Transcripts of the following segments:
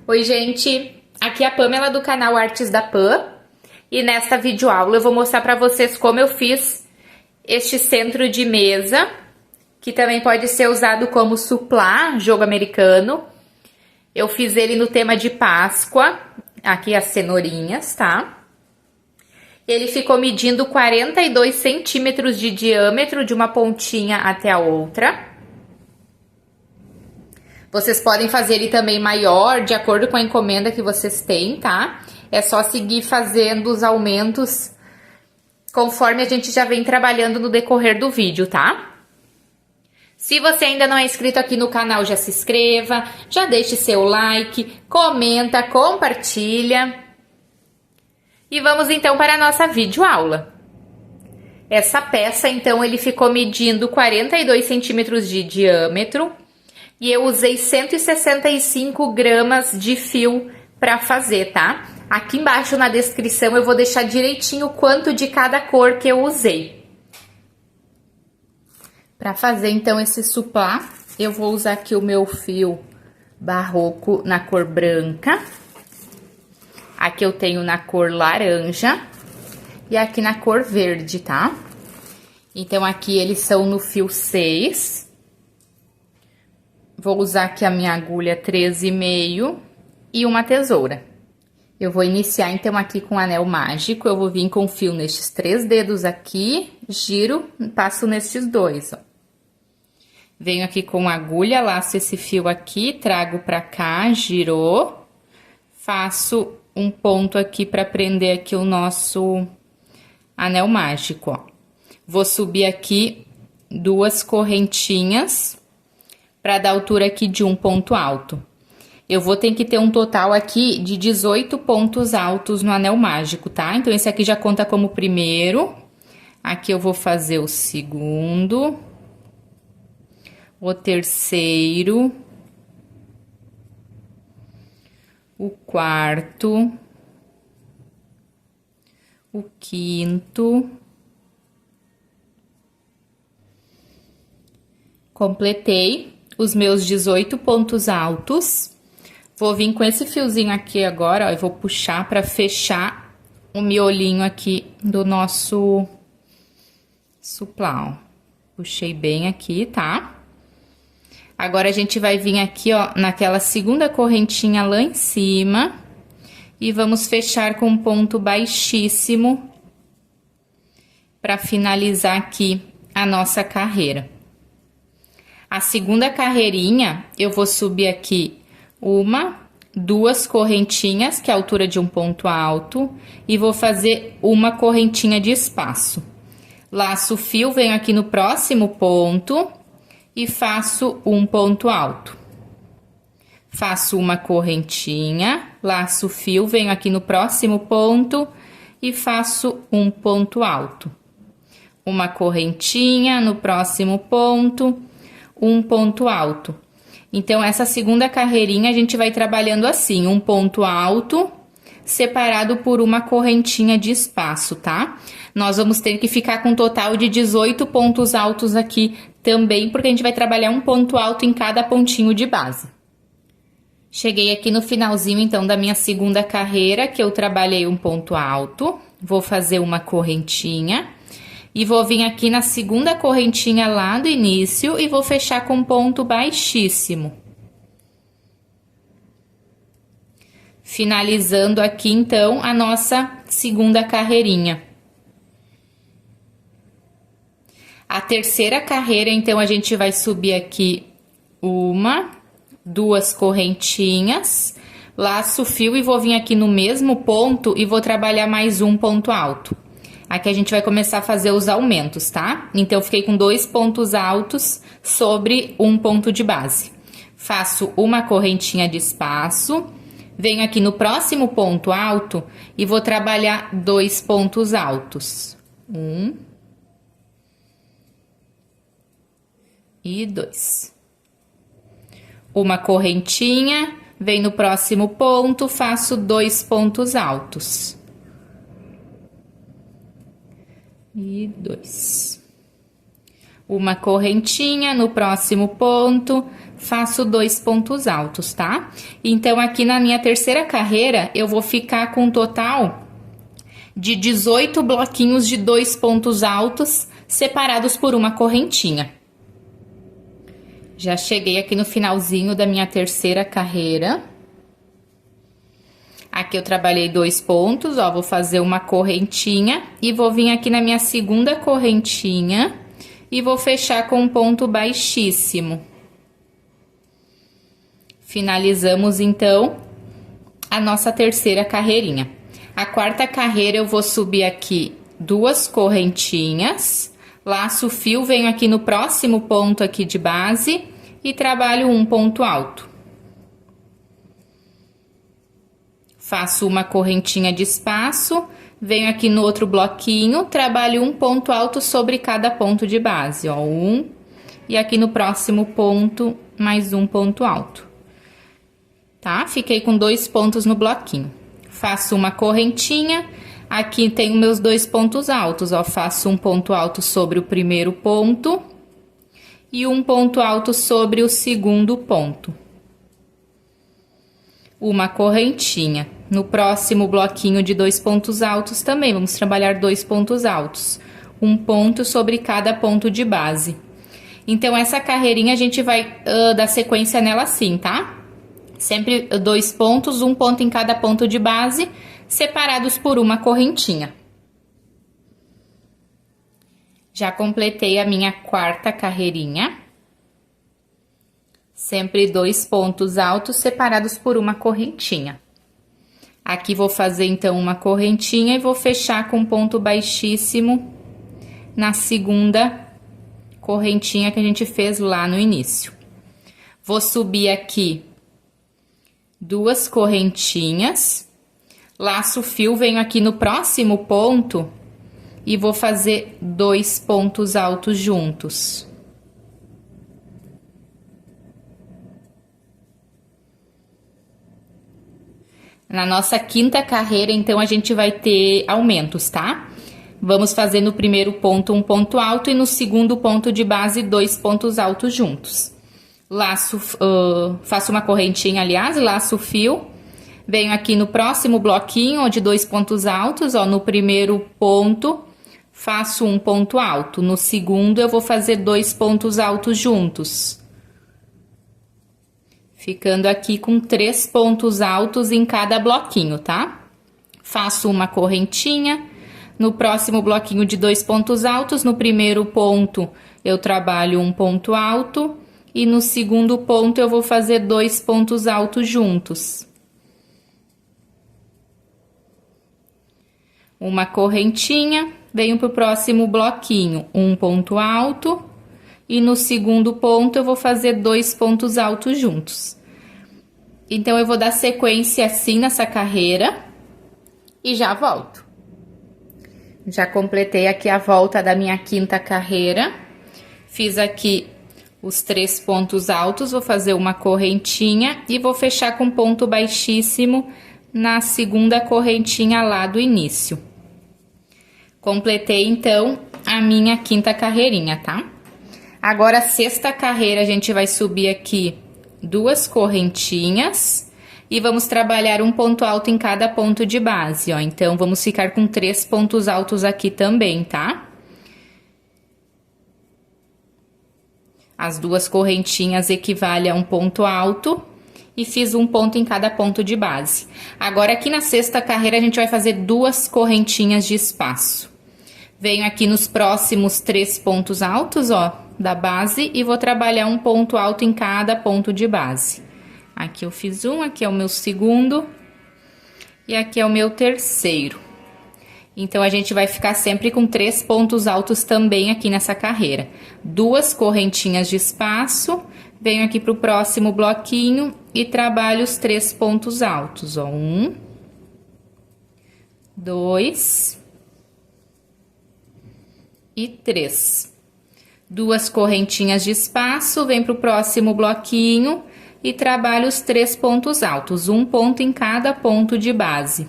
Oi, gente! Aqui é a Pamela do canal Artes da Pam e nesta videoaula eu vou mostrar para vocês como eu fiz este centro de mesa, que também pode ser usado como suplá, jogo americano. Eu fiz ele no tema de Páscoa, aqui as cenourinhas, tá? Ele ficou medindo 42 centímetros de diâmetro de uma pontinha até a outra. Vocês podem fazer ele também maior, de acordo com a encomenda que vocês têm, tá? É só seguir fazendo os aumentos conforme a gente já vem trabalhando no decorrer do vídeo, tá? Se você ainda não é inscrito aqui no canal, já se inscreva, já deixe seu like, comenta, compartilha. E vamos então para a nossa videoaula. Essa peça, então, ele ficou medindo 42 centímetros de diâmetro. E eu usei 165 gramas de fio para fazer, tá? Aqui embaixo na descrição eu vou deixar direitinho quanto de cada cor que eu usei. Para fazer então esse suplá, eu vou usar aqui o meu fio barroco na cor branca. Aqui eu tenho na cor laranja e aqui na cor verde, tá? Então aqui eles são no fio 6. Vou usar aqui a minha agulha 13,5 e uma tesoura. Eu vou iniciar, então, aqui com o anel mágico. Eu vou vir com o fio nestes 3 dedos aqui, giro, passo nestes 2, ó. Venho aqui com a agulha, laço esse fio aqui, trago pra cá, girou. Faço um ponto aqui pra prender aqui o nosso anel mágico, ó. Vou subir aqui 2 correntinhas para dar altura aqui de um ponto alto. Eu vou ter que ter um total aqui de 18 pontos altos no anel mágico, tá? Então, esse aqui já conta como o primeiro. Aqui eu vou fazer o segundo, o terceiro, o quarto, o quinto. Completei os meus 18 pontos altos. Vou vir com esse fiozinho aqui agora, ó, e vou puxar para fechar o miolinho aqui do nosso suplá, ó. Puxei bem aqui, tá? Agora a gente vai vir aqui, ó, naquela segunda correntinha lá em cima e vamos fechar com um ponto baixíssimo para finalizar aqui a nossa carreira. A segunda carreirinha, eu vou subir aqui 1, 2 correntinhas, que é a altura de um ponto alto, e vou fazer uma correntinha de espaço. Laço o fio, venho aqui no próximo ponto e faço um ponto alto. Faço uma correntinha, laço o fio, venho aqui no próximo ponto e faço um ponto alto. Uma correntinha no próximo ponto, um ponto alto. Então, essa segunda carreirinha a gente vai trabalhando assim, um ponto alto separado por uma correntinha de espaço, tá? Nós vamos ter que ficar com um total de 18 pontos altos aqui também, porque a gente vai trabalhar um ponto alto em cada pontinho de base. Cheguei aqui no finalzinho, então, da minha segunda carreira, que eu trabalhei um ponto alto. Vou fazer uma correntinha. E vou vir aqui na segunda correntinha lá do início e vou fechar com um ponto baixíssimo. Finalizando aqui, então, a nossa segunda carreirinha. A terceira carreira, então, a gente vai subir aqui 1, 2 correntinhas, laço o fio e vou vir aqui no mesmo ponto e vou trabalhar mais um ponto alto. Aqui a gente vai começar a fazer os aumentos, tá? Então, eu fiquei com 2 pontos altos sobre um ponto de base. Faço uma correntinha de espaço, venho aqui no próximo ponto alto e vou trabalhar 2 pontos altos. 1 e 2. Uma correntinha, venho no próximo ponto, faço 2 pontos altos. E 2. Uma correntinha no próximo ponto, faço 2 pontos altos, tá? Então, aqui na minha terceira carreira, eu vou ficar com um total de 18 bloquinhos de 2 pontos altos, separados por uma correntinha. Já cheguei aqui no finalzinho da minha terceira carreira. Aqui eu trabalhei 2 pontos, ó, vou fazer uma correntinha e vou vir aqui na minha segunda correntinha e vou fechar com um ponto baixíssimo. Finalizamos, então, a nossa terceira carreirinha. A quarta carreira eu vou subir aqui 2 correntinhas, laço o fio, venho aqui no próximo ponto aqui de base e trabalho um ponto alto. Faço uma correntinha de espaço, venho aqui no outro bloquinho, trabalho um ponto alto sobre cada ponto de base, ó, e aqui no próximo ponto, mais um ponto alto. Tá? Fiquei com 2 pontos no bloquinho. Faço uma correntinha, aqui tenho meus 2 pontos altos, ó, faço um ponto alto sobre o primeiro ponto e um ponto alto sobre o segundo ponto. Uma correntinha. No próximo bloquinho de 2 pontos altos também, vamos trabalhar 2 pontos altos. Um ponto sobre cada ponto de base. Então, essa carreirinha a gente vai dar sequência nela assim, tá? Sempre 2 pontos, um ponto em cada ponto de base, separados por uma correntinha. Já completei a minha quarta carreirinha. Sempre 2 pontos altos separados por uma correntinha. Aqui vou fazer, então, uma correntinha e vou fechar com ponto baixíssimo na segunda correntinha que a gente fez lá no início. Vou subir aqui 2 correntinhas, laço o fio, venho aqui no próximo ponto e vou fazer 2 pontos altos juntos. Na nossa quinta carreira, então, a gente vai ter aumentos, tá? Vamos fazer no primeiro ponto um ponto alto e no segundo ponto de base 2 pontos altos juntos. Faço uma correntinha, aliás, laço o fio. Venho aqui no próximo bloquinho, ó, de 2 pontos altos, ó, no primeiro ponto, faço um ponto alto. No segundo, eu vou fazer 2 pontos altos juntos. Ficando aqui com 3 pontos altos em cada bloquinho, tá? Faço uma correntinha. No próximo bloquinho de 2 pontos altos, no primeiro ponto eu trabalho um ponto alto. E no segundo ponto eu vou fazer 2 pontos altos juntos. Uma correntinha, venho pro próximo bloquinho, um ponto alto. E no segundo ponto eu vou fazer 2 pontos altos juntos. Então, eu vou dar sequência assim nessa carreira e já volto. Já completei aqui a volta da minha quinta carreira. Fiz aqui os 3 pontos altos, vou fazer uma correntinha e vou fechar com ponto baixíssimo na segunda correntinha lá do início. Completei, então, a minha quinta carreirinha, tá? Agora, a sexta carreira, a gente vai subir aqui 2 correntinhas e vamos trabalhar um ponto alto em cada ponto de base, ó. Então, vamos ficar com 3 pontos altos aqui também, tá? As 2 correntinhas equivalem a um ponto alto e fiz um ponto em cada ponto de base. Agora, aqui na sexta carreira, a gente vai fazer 2 correntinhas de espaço. Venho aqui nos próximos 3 pontos altos, ó, da base e vou trabalhar um ponto alto em cada ponto de base. Aqui eu fiz um, aqui é o meu segundo e aqui é o meu terceiro. Então, a gente vai ficar sempre com 3 pontos altos também aqui nessa carreira. 2 correntinhas de espaço, venho aqui pro próximo bloquinho e trabalho os 3 pontos altos, ó. 1, 2 e 3. 2 correntinhas de espaço, vem pro próximo bloquinho e trabalho os 3 pontos altos, um ponto em cada ponto de base.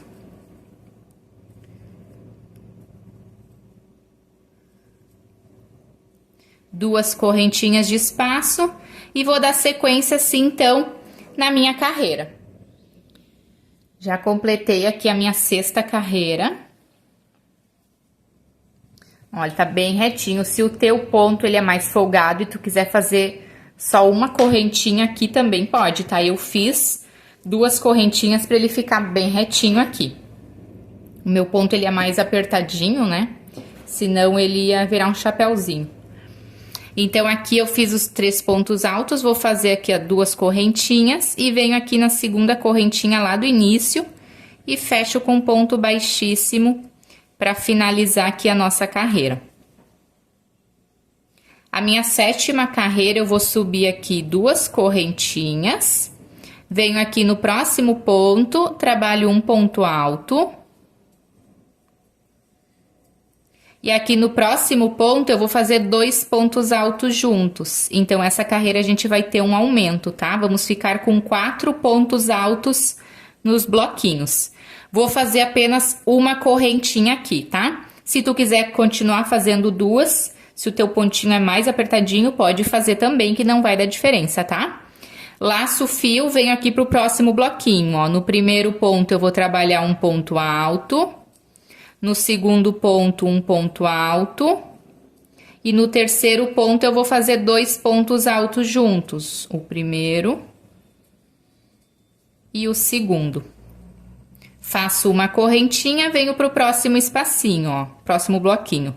Duas correntinhas de espaço E vou dar sequência assim, então, na minha carreira. Já completei aqui a minha 6ª carreira. Olha, tá bem retinho. Se o teu ponto ele é mais folgado e tu quiser fazer só uma correntinha aqui, também pode, tá? Eu fiz 2 correntinhas para ele ficar bem retinho aqui. O meu ponto ele é mais apertadinho, né? Senão ele ia virar um chapéuzinho. Então, aqui eu fiz os 3 pontos altos, vou fazer aqui, ó, 2 correntinhas e venho aqui na segunda correntinha lá do início e fecho com ponto baixíssimo para finalizar aqui a nossa carreira. A minha 7ª carreira, eu vou subir aqui 2 correntinhas, venho aqui no próximo ponto, trabalho um ponto alto. E aqui no próximo ponto, eu vou fazer 2 pontos altos juntos. Então, essa carreira a gente vai ter um aumento, tá? Vamos ficar com 4 pontos altos nos bloquinhos. Vou fazer apenas uma correntinha aqui, tá? Se tu quiser continuar fazendo 2, se o teu pontinho é mais apertadinho, pode fazer também, que não vai dar diferença, tá? Laço o fio, venho aqui pro próximo bloquinho, ó. No primeiro ponto, eu vou trabalhar um ponto alto. No segundo ponto, um ponto alto. E no terceiro ponto, eu vou fazer 2 pontos altos juntos. O primeiro e o segundo. Faço uma correntinha, venho pro próximo espacinho, ó. Próximo bloquinho.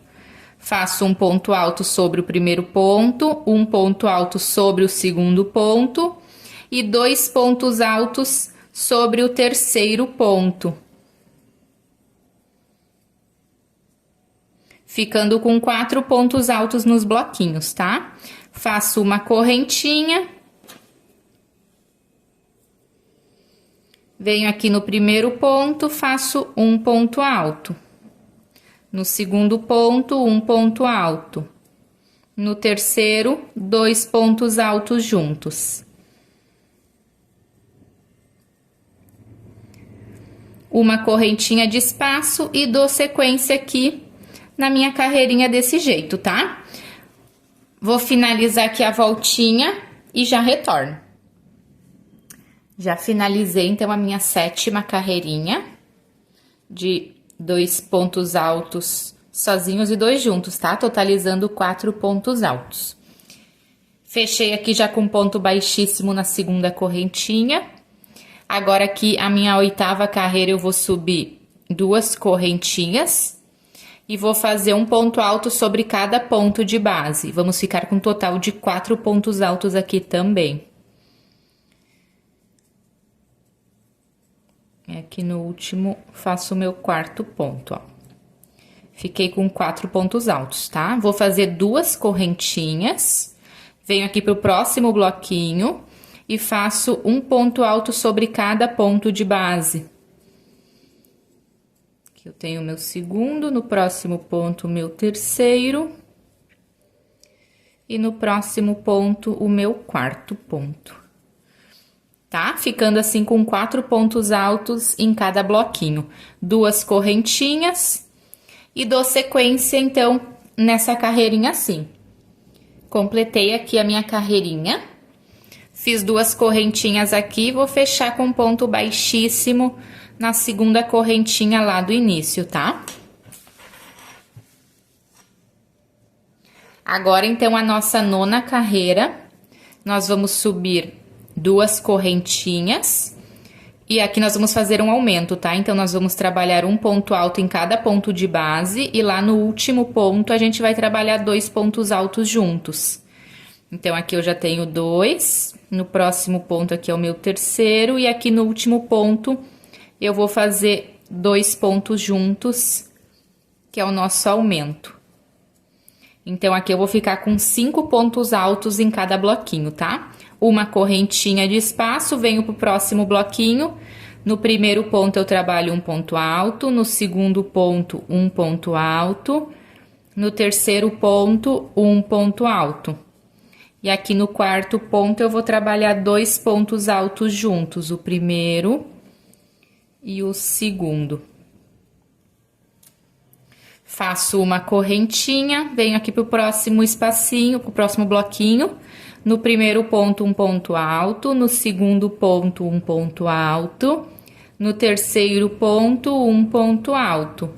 Faço um ponto alto sobre o primeiro ponto, um ponto alto sobre o segundo ponto e 2 pontos altos sobre o terceiro ponto. Ficando com 4 pontos altos nos bloquinhos, tá? Faço uma correntinha. Venho aqui no primeiro ponto, faço um ponto alto. No segundo ponto, um ponto alto. No terceiro, 2 pontos altos juntos. Uma correntinha de espaço e dou sequência aqui na minha carreirinha desse jeito, tá? Vou finalizar aqui a voltinha e já retorno. Já finalizei, então, a minha 7ª carreirinha de 2 pontos altos sozinhos e 2 juntos, tá? Totalizando 4 pontos altos. Fechei aqui já com ponto baixíssimo na segunda correntinha. Agora aqui, a minha 8ª carreira, eu vou subir 2 correntinhas. E vou fazer um ponto alto sobre cada ponto de base. Vamos ficar com um total de 4 pontos altos aqui também. E aqui no último, faço o meu 4º ponto, ó. Fiquei com 4 pontos altos, tá? Vou fazer 2 correntinhas. Venho aqui pro próximo bloquinho e faço um ponto alto sobre cada ponto de base. Eu tenho o meu segundo, no próximo ponto o meu terceiro. E no próximo ponto o meu 4º ponto. Tá? Ficando assim com 4 pontos altos em cada bloquinho. 2 correntinhas e dou sequência, então, nessa carreirinha assim. Completei aqui a minha carreirinha. Fiz 2 correntinhas aqui, vou fechar com ponto baixíssimo na segunda correntinha lá do início, tá? Agora, então, a nossa 9ª carreira, nós vamos subir 2 correntinhas e aqui nós vamos fazer um aumento, tá? Então, nós vamos trabalhar um ponto alto em cada ponto de base e lá no último ponto a gente vai trabalhar 2 pontos altos juntos. Então, aqui eu já tenho 2, no próximo ponto aqui é o meu terceiro e aqui no último ponto eu vou fazer 2 pontos juntos, que é o nosso aumento. Então, aqui eu vou ficar com 5 pontos altos em cada bloquinho, tá? Uma correntinha de espaço, venho pro próximo bloquinho. No primeiro ponto, eu trabalho um ponto alto. No segundo ponto, um ponto alto. No terceiro ponto, um ponto alto. E aqui no 4º ponto, eu vou trabalhar 2 pontos altos juntos. O primeiro e o segundo. Faço uma correntinha, venho aqui pro próximo espacinho, pro próximo bloquinho. No primeiro ponto, um ponto alto. No segundo ponto, um ponto alto. No terceiro ponto, um ponto alto.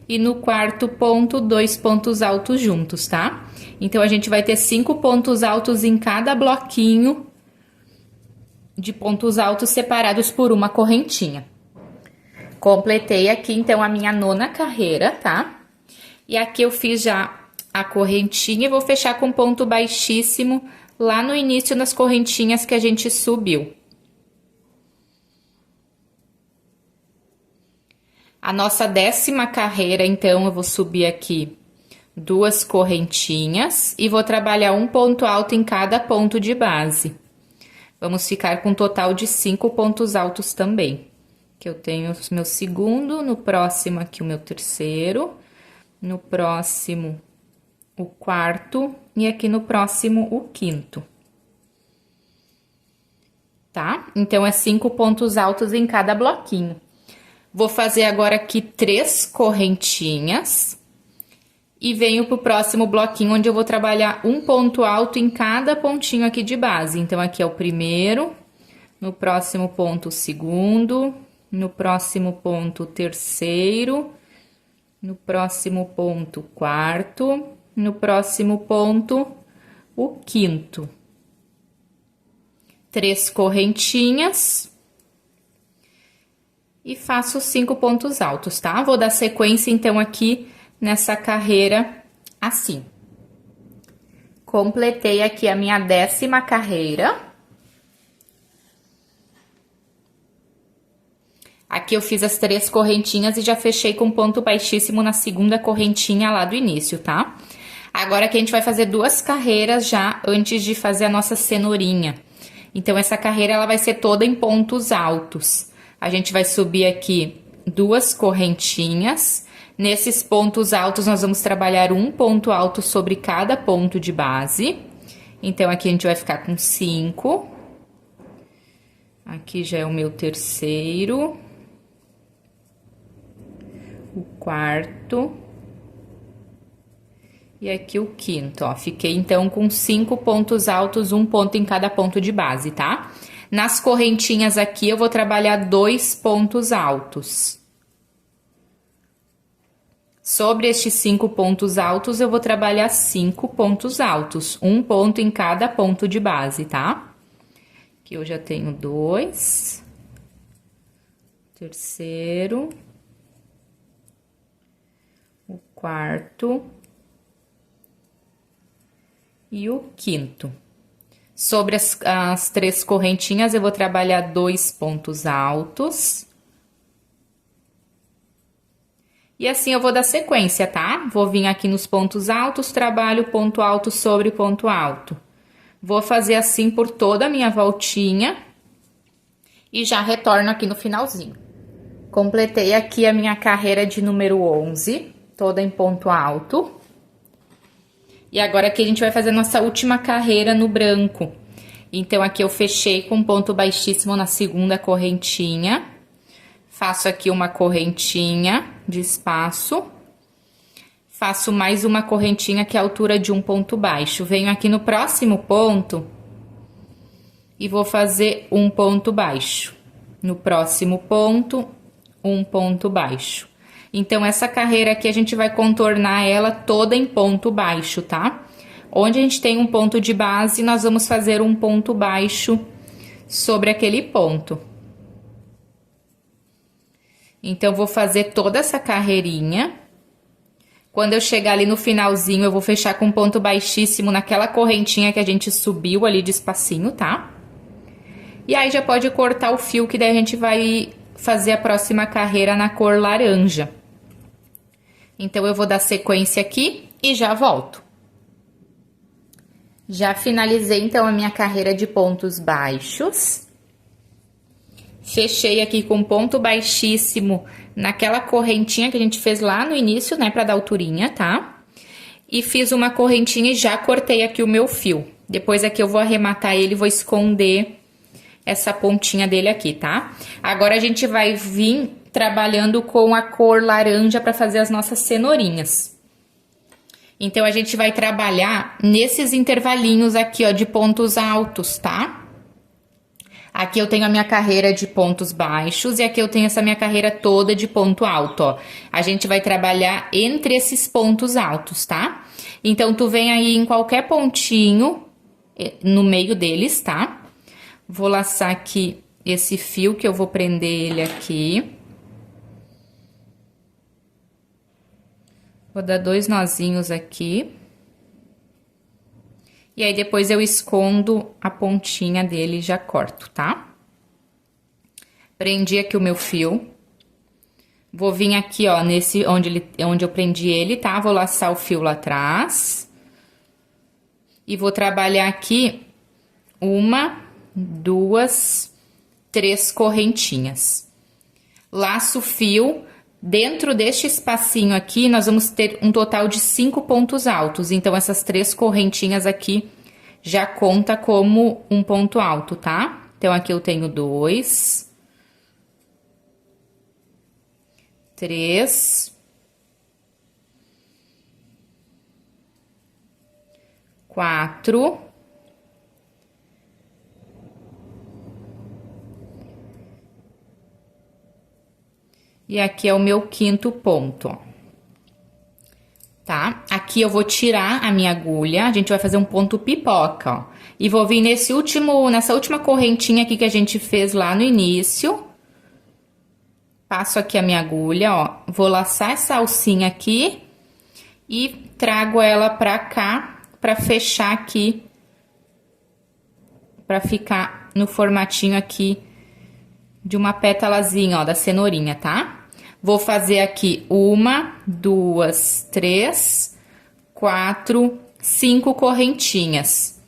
E no quarto ponto, 2 pontos altos juntos, tá? Então, a gente vai ter 5 pontos altos em cada bloquinho de pontos altos separados por uma correntinha. Completei aqui, então, a minha 9ª carreira, tá? E aqui eu fiz já a correntinha e vou fechar com ponto baixíssimo lá no início das correntinhas que a gente subiu. A nossa 10ª carreira, então, eu vou subir aqui 2 correntinhas e vou trabalhar um ponto alto em cada ponto de base. Vamos ficar com um total de 5 pontos altos também. Que eu tenho o meu segundo, no próximo aqui o meu terceiro, no próximo o quarto e aqui no próximo o quinto. Tá? Então, é 5 pontos altos em cada bloquinho. Vou fazer agora aqui 3 correntinhas e venho pro próximo bloquinho, onde eu vou trabalhar um ponto alto em cada pontinho aqui de base. Então, aqui é o primeiro, no próximo ponto o segundo, no próximo ponto o terceiro, no próximo ponto o quarto, no próximo ponto o quinto. 3 correntinhas. E faço 5 pontos altos, tá? Vou dar sequência, então, aqui nessa carreira, assim. Completei aqui a minha 10ª carreira. Aqui eu fiz as 3 correntinhas e já fechei com ponto baixíssimo na segunda correntinha lá do início, tá? Agora que a gente vai fazer 2 carreiras já antes de fazer a nossa cenourinha. Então, essa carreira, ela vai ser toda em pontos altos. A gente vai subir aqui 2 correntinhas. Nesses pontos altos, nós vamos trabalhar um ponto alto sobre cada ponto de base. Então, aqui a gente vai ficar com 5. Aqui já é o meu terceiro. O quarto. E aqui o quinto, ó. Fiquei, então, com 5 pontos altos, um ponto em cada ponto de base, tá? Nas correntinhas aqui, eu vou trabalhar 2 pontos altos. Sobre estes 5 pontos altos, eu vou trabalhar 5 pontos altos. Um ponto em cada ponto de base, tá? Aqui eu já tenho 2. Terceiro. O quarto. E o quinto. Sobre as 3 correntinhas, eu vou trabalhar 2 pontos altos. E assim eu vou dar sequência, tá? Vou vir aqui nos pontos altos, trabalho ponto alto sobre ponto alto. Vou fazer assim por toda a minha voltinha. E já retorno aqui no finalzinho. Completei aqui a minha carreira de número 11, toda em ponto alto. E agora aqui a gente vai fazer a nossa última carreira no branco. Então, aqui eu fechei com ponto baixíssimo na segunda correntinha. Faço aqui uma correntinha de espaço. Faço mais uma correntinha que é a altura de um ponto baixo. Venho aqui no próximo ponto e vou fazer um ponto baixo. No próximo ponto, um ponto baixo. Então, essa carreira aqui, a gente vai contornar ela toda em ponto baixo, tá? Onde a gente tem um ponto de base, nós vamos fazer um ponto baixo sobre aquele ponto. Então, vou fazer toda essa carreirinha. Quando eu chegar ali no finalzinho, eu vou fechar com ponto baixíssimo naquela correntinha que a gente subiu ali de espacinho, tá? E aí, já pode cortar o fio, que daí a gente vai fazer a próxima carreira na cor laranja. Então, eu vou dar sequência aqui e já volto. Já finalizei, então, a minha carreira de pontos baixos. Fechei aqui com ponto baixíssimo naquela correntinha que a gente fez lá no início, né, pra dar alturinha, tá? E fiz uma correntinha e já cortei aqui o meu fio. Depois aqui eu vou arrematar ele e vou esconder essa pontinha dele aqui, tá? Agora a gente vai vir trabalhando com a cor laranja para fazer as nossas cenourinhas. Então, a gente vai trabalhar nesses intervalinhos aqui, ó, de pontos altos, tá? Aqui eu tenho a minha carreira de pontos baixos e aqui eu tenho essa minha carreira toda de ponto alto, ó. A gente vai trabalhar entre esses pontos altos, tá? Então, tu vem aí em qualquer pontinho no meio deles, tá? Vou laçar aqui esse fio que eu vou prender ele aqui. Vou dar 2 nozinhos aqui. E aí, depois eu escondo a pontinha dele e já corto, tá? Prendi aqui o meu fio. Vou vir aqui, ó, nesse onde eu prendi ele, tá? Vou laçar o fio lá atrás. E vou trabalhar aqui 1, 2, 3 correntinhas. Laço o fio. Dentro deste espacinho aqui, nós vamos ter um total de 5 pontos altos. Então, essas 3 correntinhas aqui já conta como um ponto alto, tá? Então, aqui eu tenho 2, 3, 4, e aqui é o meu 5º ponto, ó. Tá? Aqui eu vou tirar a minha agulha, a gente vai fazer um ponto pipoca, ó. E vou vir nessa última correntinha aqui que a gente fez lá no início. Passo aqui a minha agulha, ó. Vou laçar essa alcinha aqui e trago ela pra cá, pra fechar aqui, pra ficar no formatinho aqui de uma pétalazinha, ó, da cenourinha, tá? Vou fazer aqui 1, 2, 3, 4, 5 correntinhas.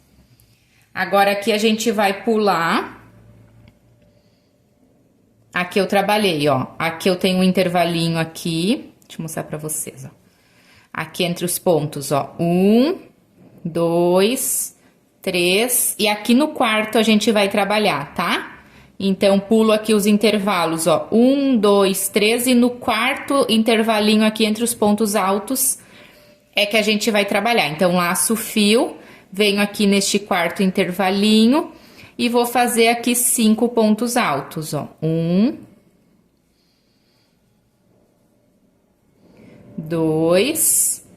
Agora, aqui a gente vai pular. Aqui eu trabalhei, ó. Aqui eu tenho um intervalinho aqui. Deixa eu mostrar pra vocês, ó. Aqui entre os pontos, ó. 1, 2, 3. E aqui no quarto a gente vai trabalhar, tá? Então, pulo aqui os intervalos, ó. 1, 2, 3. E no quarto intervalinho aqui entre os pontos altos é que a gente vai trabalhar. Então, laço o fio, venho aqui neste quarto intervalinho e vou fazer aqui 5 pontos altos, ó. 1, 2,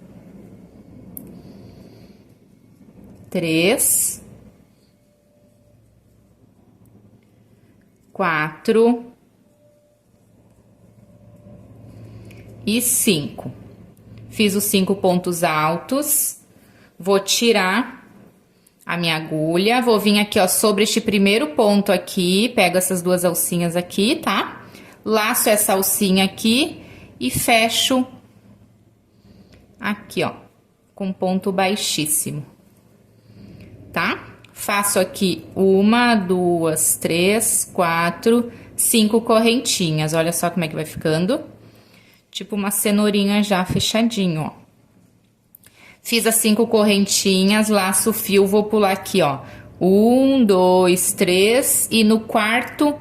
3, 4 e 5. Fiz os 5 pontos altos, vou tirar a minha agulha, vou vir aqui, ó, sobre este primeiro ponto aqui, pego essas 2 alcinhas aqui, tá? Laço essa alcinha aqui e fecho aqui, ó, com ponto baixíssimo, tá? Faço aqui 1, 2, 3, 4, 5 correntinhas. Olha só como é que vai ficando. Tipo uma cenourinha já fechadinho, ó. Fiz as 5 correntinhas, laço o fio, vou pular aqui, ó. 1, 2, 3 e no quarto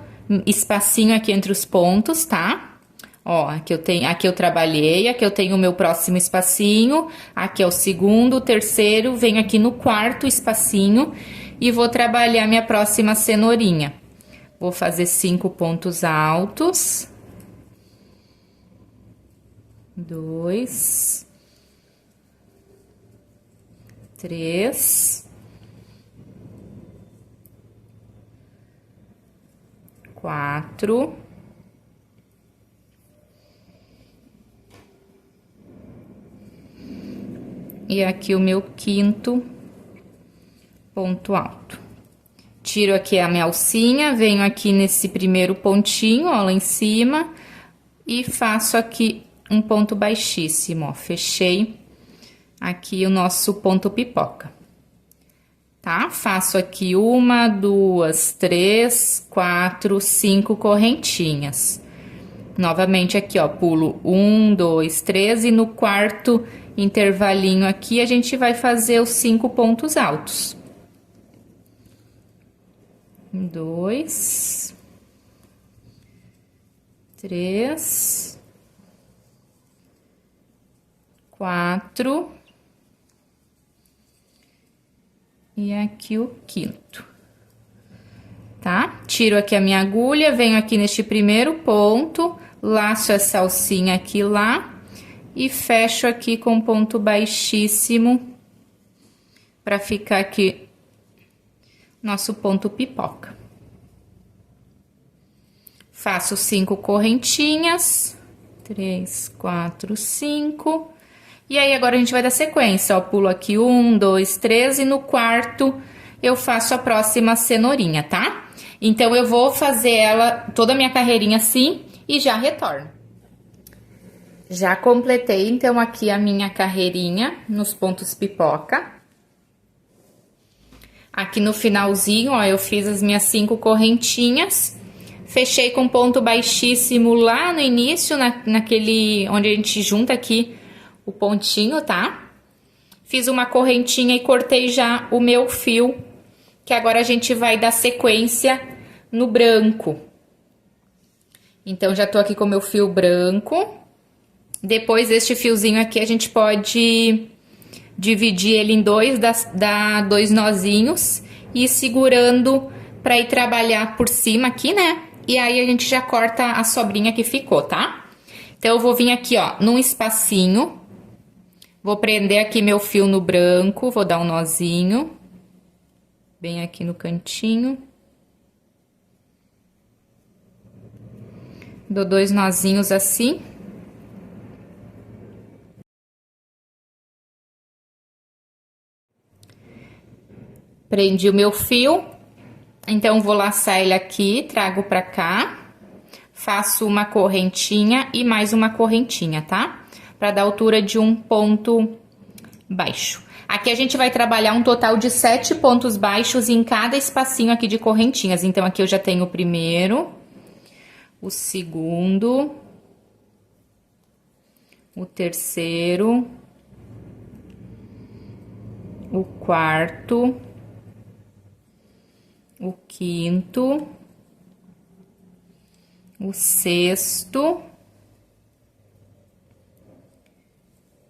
espacinho aqui entre os pontos, tá? Ó, aqui eu trabalhei, aqui eu tenho o meu próximo espacinho, aqui é o segundo, o terceiro, venho aqui no quarto espacinho e vou trabalhar minha próxima cenourinha. Vou fazer 5 pontos altos. 2, 3, 4, e aqui o meu 5º ponto alto. Tiro aqui a minha alcinha, venho aqui nesse primeiro pontinho, ó, lá em cima, e faço aqui um ponto baixíssimo, ó. Fechei aqui o nosso ponto pipoca, tá? Faço aqui 1, 2, 3, 4, 5 correntinhas. Novamente aqui, ó, pulo 1, 2, 3 e no quarto intervalinho aqui a gente vai fazer os 5 pontos altos. 2, 3, 4 E aqui o quinto. Tá? Tiro aqui a minha agulha, venho aqui neste primeiro ponto, laço essa alcinha aqui lá e fecho aqui com ponto baixíssimo para ficar aqui nosso ponto pipoca. Faço 5 correntinhas, 3, 4, 5. E aí, agora a gente vai dar sequência, ó, pulo aqui 1, 2, 3 e no quarto eu faço a próxima cenourinha, tá? Então, eu vou fazer ela, toda a minha carreirinha assim e já retorno. Já completei, então, aqui a minha carreirinha nos pontos pipoca. Aqui no finalzinho, ó, eu fiz as minhas 5 correntinhas. Fechei com ponto baixíssimo lá no início, naquele onde a gente junta aqui o pontinho, tá? Fiz uma correntinha e cortei já o meu fio, que agora a gente vai dar sequência no branco. Então, já tô aqui com o meu fio branco. Depois deste fiozinho aqui, a gente pode dividir ele em dois, dar 2 nozinhos e ir segurando pra ir trabalhar por cima aqui, né? E aí, a gente já corta a sobrinha que ficou, tá? Então, eu vou vir aqui, ó, num espacinho. Vou prender aqui meu fio no branco, vou dar um nozinho. Bem aqui no cantinho. Dou 2 nozinhos assim. Prendi o meu fio. Então, vou laçar ele aqui, trago pra cá. Faço uma correntinha e mais uma correntinha, tá? Pra dar altura de um ponto baixo. Aqui a gente vai trabalhar um total de 7 pontos baixos em cada espacinho aqui de correntinhas. Então, aqui eu já tenho o primeiro, o segundo, o terceiro, o quarto, o quinto, o sexto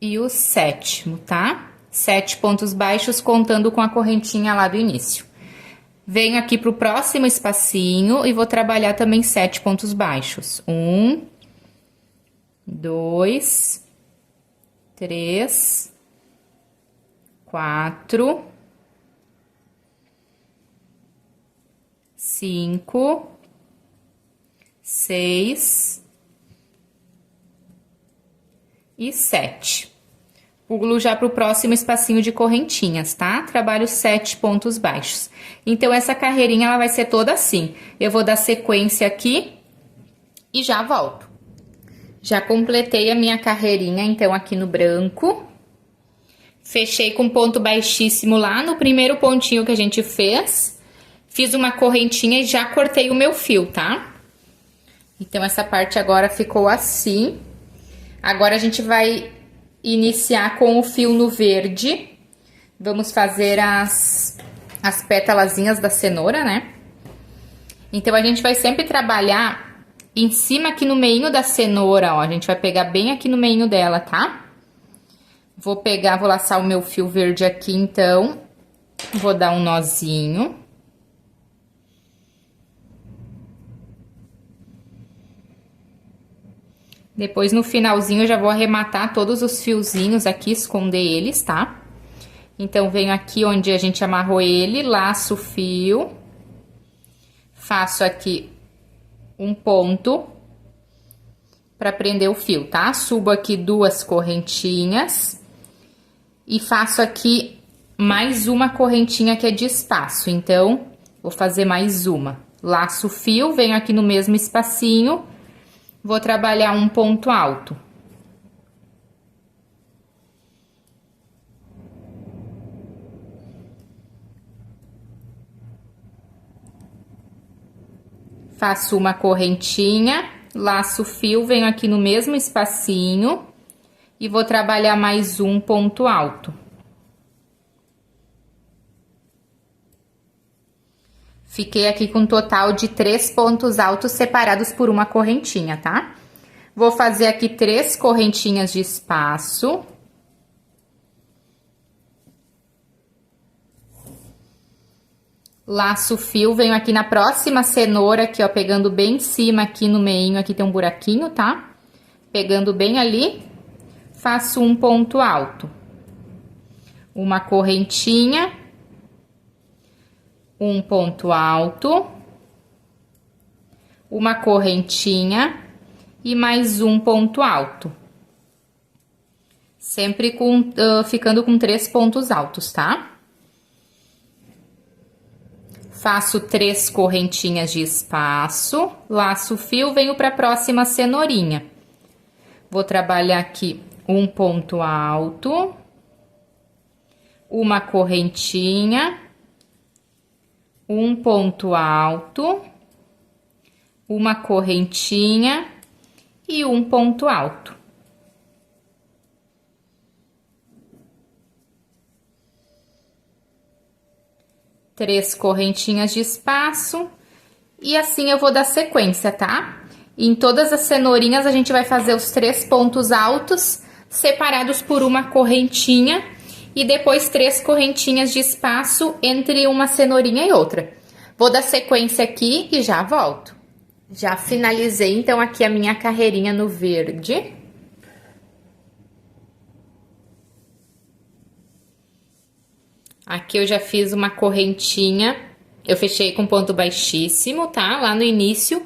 e o sétimo, tá? 7 pontos baixos, contando com a correntinha lá do início. Venho aqui pro próximo espacinho e vou trabalhar também 7 pontos baixos. 1, 2, 3, 4, 5, 6 e 7. Pulo já pro próximo espacinho de correntinhas, tá? Trabalho 7 pontos baixos. Então, essa carreirinha, ela vai ser toda assim. Eu vou dar sequência aqui e já volto. Já completei a minha carreirinha, então, aqui no branco. Fechei com ponto baixíssimo lá no primeiro pontinho que a gente fez. Fiz uma correntinha e já cortei o meu fio, tá? Então, essa parte agora ficou assim. Agora, a gente vai iniciar com o fio no verde. Vamos fazer as pétalazinhas da cenoura, né? Então, a gente vai sempre trabalhar em cima aqui no meinho da cenoura, ó. A gente vai pegar bem aqui no meinho dela, tá? Vou laçar o meu fio verde aqui, então. Vou dar um nozinho. Depois, no finalzinho, eu já vou arrematar todos os fiozinhos aqui, esconder eles, tá? Então, venho aqui onde a gente amarrou ele, laço o fio. Faço aqui um ponto pra prender o fio, tá? Subo aqui 2 correntinhas. E faço aqui mais uma correntinha que é de espaço. Então, vou fazer mais uma. Laço o fio, venho aqui no mesmo espacinho. Vou trabalhar um ponto alto. Faço uma correntinha, laço o fio, venho aqui no mesmo espacinho e vou trabalhar mais um ponto alto. Fiquei aqui com um total de 3 pontos altos separados por uma correntinha, tá? Vou fazer aqui 3 correntinhas de espaço. Laço o fio, venho aqui na próxima cenoura, aqui, ó, pegando bem em cima, aqui no meinho, aqui tem um buraquinho, tá? Pegando bem ali, faço um ponto alto. Uma correntinha, um ponto alto, uma correntinha e mais um ponto alto. Sempre ficando com 3 pontos altos, tá? Faço 3 correntinhas de espaço, laço o fio, venho para a próxima cenourinha. Vou trabalhar aqui um ponto alto, uma correntinha, um ponto alto, uma correntinha e um ponto alto. Três correntinhas de espaço e assim eu vou dar sequência, tá? Em todas as cenourinhas a gente vai fazer os 3 pontos altos separados por uma correntinha e depois 3 correntinhas de espaço entre uma cenourinha e outra. Vou dar sequência aqui e já volto. Já finalizei então aqui a minha carreirinha no verde. Aqui eu já fiz uma correntinha, eu fechei com ponto baixíssimo, tá? Lá no início.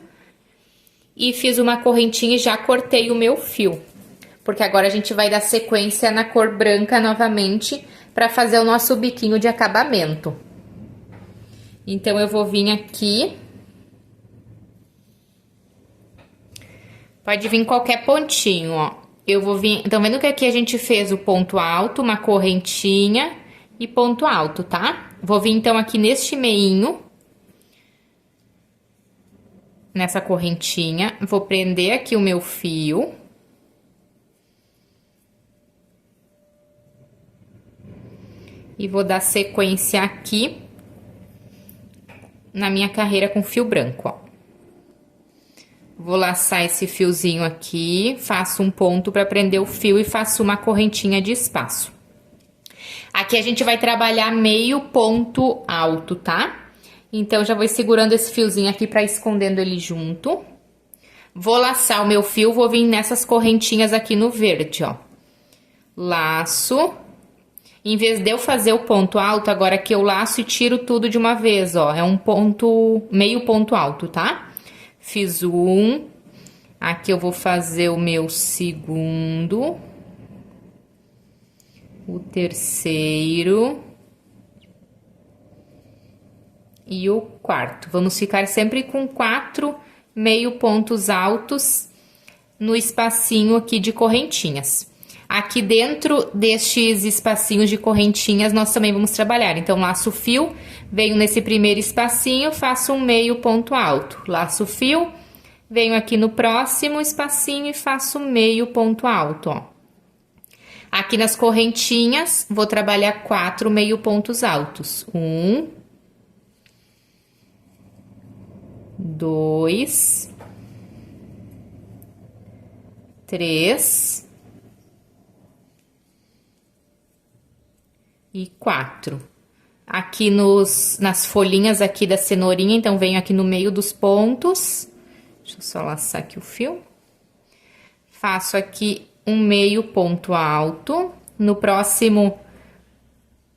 E fiz uma correntinha e já cortei o meu fio. Porque agora a gente vai dar sequência na cor branca novamente para fazer o nosso biquinho de acabamento. Então, eu vou vir aqui. Pode vir qualquer pontinho, ó. Eu vou vir... Então, vendo que aqui a gente fez o ponto alto, uma correntinha e ponto alto, tá? Vou vir, então, aqui neste meinho. Nessa correntinha. Vou prender aqui o meu fio. E vou dar sequência aqui na minha carreira com fio branco, ó. Vou laçar esse fiozinho aqui, faço um ponto para prender o fio e faço uma correntinha de espaço. Aqui a gente vai trabalhar meio ponto alto, tá? Então, já vou segurando esse fiozinho aqui para escondendo ele junto. Vou laçar o meu fio, vou vir nessas correntinhas aqui no verde, ó. Laço. Em vez de eu fazer o ponto alto, agora aqui eu laço e tiro tudo de uma vez, ó. É um ponto, meio ponto alto, tá? Fiz um. Aqui eu vou fazer o meu segundo. O terceiro. E o quarto. Vamos ficar sempre com 4 meio pontos altos no espacinho aqui de correntinhas. Aqui dentro destes espacinhos de correntinhas, nós também vamos trabalhar. Então, laço o fio, venho nesse primeiro espacinho, faço um meio ponto alto. Laço o fio, venho aqui no próximo espacinho e faço meio ponto alto, ó. Aqui nas correntinhas, vou trabalhar 4 meio pontos altos. 1, 2, 3... e 4. Aqui nas folhinhas aqui da cenourinha, então, venho aqui no meio dos pontos. Deixa eu só laçar aqui o fio. Faço aqui um meio ponto alto. No próximo,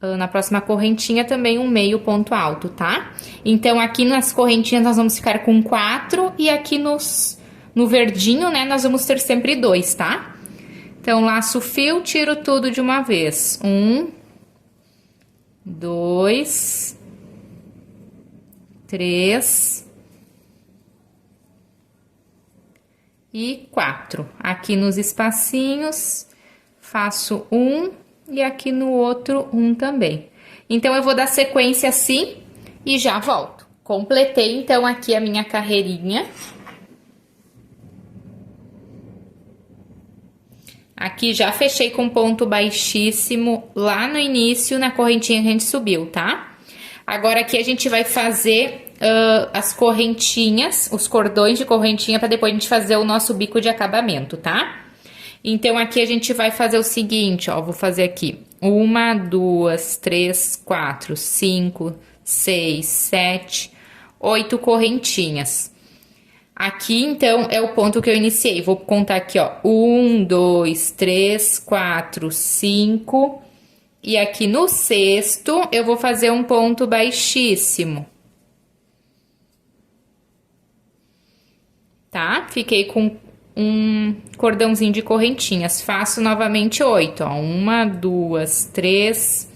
na próxima correntinha também um meio ponto alto, tá? Então, aqui nas correntinhas nós vamos ficar com 4 e aqui no verdinho, né, nós vamos ter sempre 2, tá? Então, laço o fio, tiro tudo de uma vez. 1, 2, 3 e 4. Aqui nos espacinhos, faço um e aqui no outro um também. Então, eu vou dar sequência assim e já volto. Completei, então, aqui a minha carreirinha. Aqui já fechei com ponto baixíssimo lá no início, na correntinha que a gente subiu, tá? Agora aqui a gente vai fazer as correntinhas, os cordões de correntinha, para depois a gente fazer o nosso bico de acabamento, tá? Então, aqui a gente vai fazer o seguinte, ó, vou fazer aqui 1, 2, 3, 4, 5, 6, 7, 8 correntinhas. Aqui, então, é o ponto que eu iniciei. Vou contar aqui, ó. 1, 2, 3, 4, 5. E aqui no sexto, eu vou fazer um ponto baixíssimo. Tá? Fiquei com um cordãozinho de correntinhas. Faço novamente 8, ó. 1, 2, 3,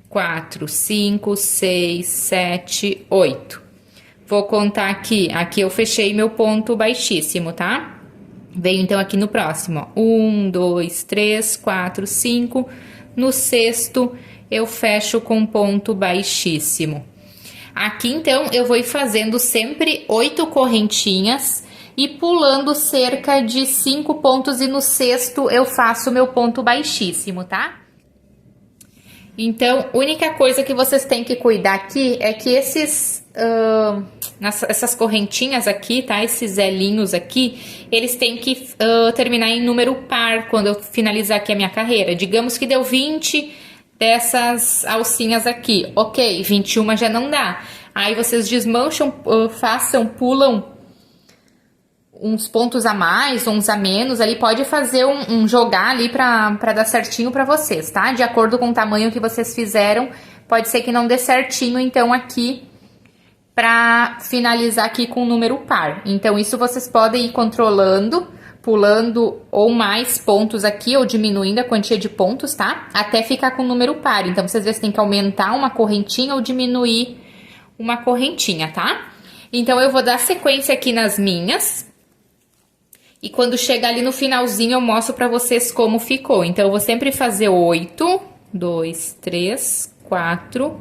4, 5, 6, 7, 8. Vou contar aqui. Aqui eu fechei meu ponto baixíssimo, tá? Venho então aqui no próximo, ó. 1, 2, 3, 4, 5. No sexto, eu fecho com ponto baixíssimo. Aqui, então, eu vou ir fazendo sempre 8 correntinhas e pulando cerca de 5 pontos, e no sexto eu faço meu ponto baixíssimo, tá? Então, a única coisa que vocês têm que cuidar aqui é que essas correntinhas aqui, tá? Esses elinhos aqui, eles têm que terminar em número par quando eu finalizar aqui a minha carreira. Digamos que deu 20 dessas alcinhas aqui. Ok, 21 já não dá. Aí vocês desmancham, pulam uns pontos a mais, uns a menos, ali pode fazer um jogar ali pra dar certinho pra vocês, tá? De acordo com o tamanho que vocês fizeram, pode ser que não dê certinho, então, aqui, pra finalizar aqui com o número par. Então, isso vocês podem ir controlando, pulando ou mais pontos aqui, ou diminuindo a quantia de pontos, tá? Até ficar com o número par. Então, vocês têm que aumentar uma correntinha ou diminuir uma correntinha, tá? Então, eu vou dar sequência aqui nas minhas. E quando chegar ali no finalzinho, eu mostro pra vocês como ficou. Então, eu vou sempre fazer 8, 2, 3, 4,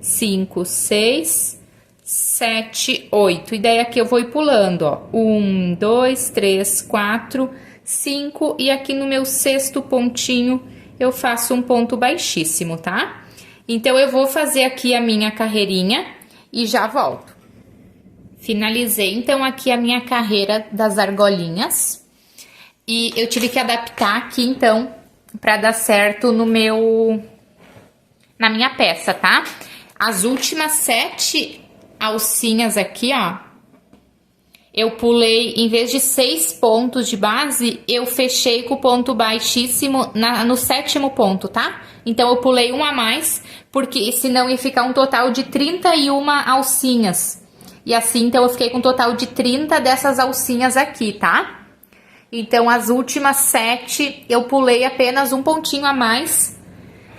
5, 6, 7, 8. E daí aqui eu vou ir pulando, ó. 1, 2, 3, 4, 5. E aqui no meu sexto pontinho, eu faço um ponto baixíssimo, tá? Então, eu vou fazer aqui a minha carreirinha e já volto. Finalizei, então, aqui a minha carreira das argolinhas. E eu tive que adaptar aqui, então, pra dar certo na minha peça, tá? As últimas 7 alcinhas aqui, ó, eu pulei, em vez de 6 pontos de base, eu fechei com o ponto baixíssimo no sétimo ponto, tá? Então, eu pulei um a mais, porque senão ia ficar um total de 31 alcinhas. E assim, então, eu fiquei com um total de 30 dessas alcinhas aqui, tá? Então, as últimas 7, eu pulei apenas um pontinho a mais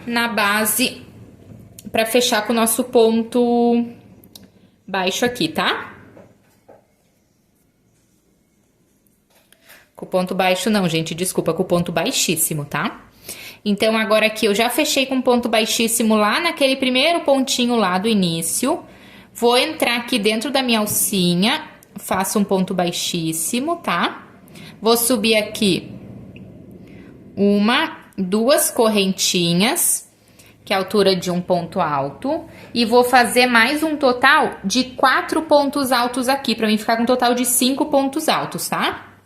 na base pra fechar com o nosso ponto baixo aqui, tá? Com o ponto baixo não, gente, desculpa, com o ponto baixíssimo, tá? Então, agora aqui eu já fechei com ponto baixíssimo lá naquele primeiro pontinho lá do início. Vou entrar aqui dentro da minha alcinha, faço um ponto baixíssimo, tá? Vou subir aqui 1, 2 correntinhas, que é a altura de um ponto alto, e vou fazer mais um total de 4 pontos altos aqui, pra mim ficar com um total de 5 pontos altos, tá?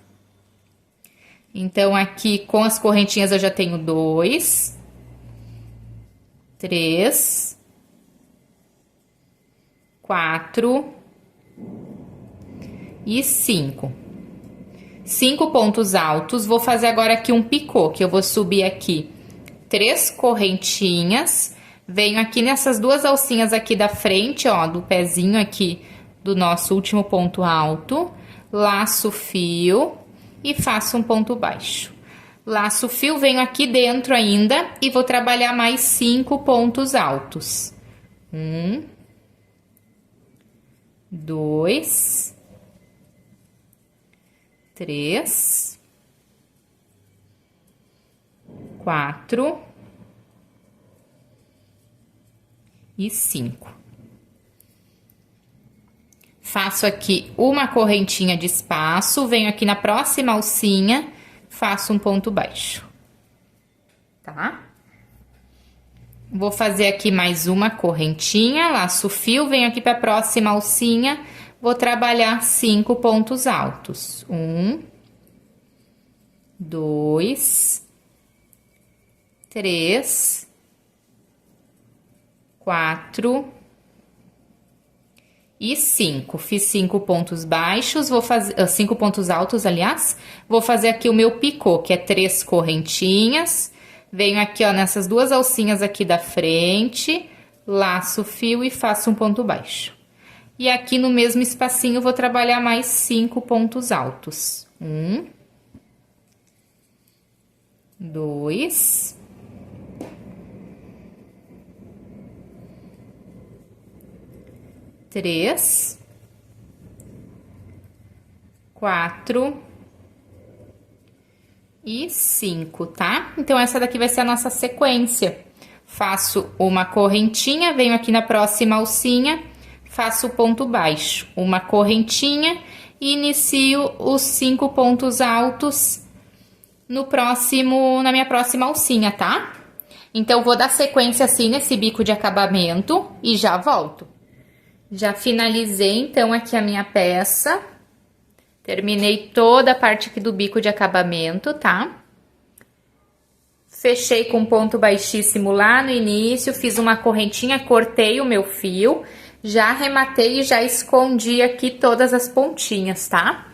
Então, aqui com as correntinhas eu já tenho 2, 3, 4 e 5. 5 pontos altos. Vou fazer agora aqui um picô, que eu vou subir aqui 3 correntinhas. Venho aqui nessas 2 alcinhas aqui da frente, ó, do pezinho aqui do nosso último ponto alto. Laço o fio e faço um ponto baixo. Laço o fio, venho aqui dentro ainda e vou trabalhar mais 5 pontos altos. 1, 2, 3, 4 e 5. Faço aqui uma correntinha de espaço, venho aqui na próxima alcinha, faço um ponto baixo, tá? Vou fazer aqui mais uma correntinha, laço o fio, venho aqui para a próxima alcinha, vou trabalhar 5 pontos altos. 1, 2, 3, 4 e 5. Fiz 5 pontos baixos, vou fazer 5 pontos altos, aliás. Vou fazer aqui o meu picô, que é 3 correntinhas. Venho aqui, ó, nessas duas alcinhas aqui da frente, laço o fio e faço um ponto baixo. E aqui no mesmo espacinho vou trabalhar mais 5 pontos altos. 1, 2, 3, 4 e 5, tá? Então, essa daqui vai ser a nossa sequência. Faço uma correntinha, venho aqui na próxima alcinha, faço o ponto baixo, uma correntinha e inicio os 5 pontos altos na minha próxima alcinha, tá? Então, vou dar sequência assim nesse bico de acabamento e já volto. Já finalizei, então, aqui a minha peça. Terminei toda a parte aqui do bico de acabamento, tá? Fechei com ponto baixíssimo lá no início, fiz uma correntinha, cortei o meu fio, já arrematei e já escondi aqui todas as pontinhas, tá?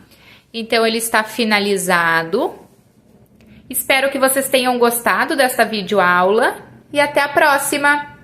Então, ele está finalizado. Espero que vocês tenham gostado dessa videoaula e até a próxima!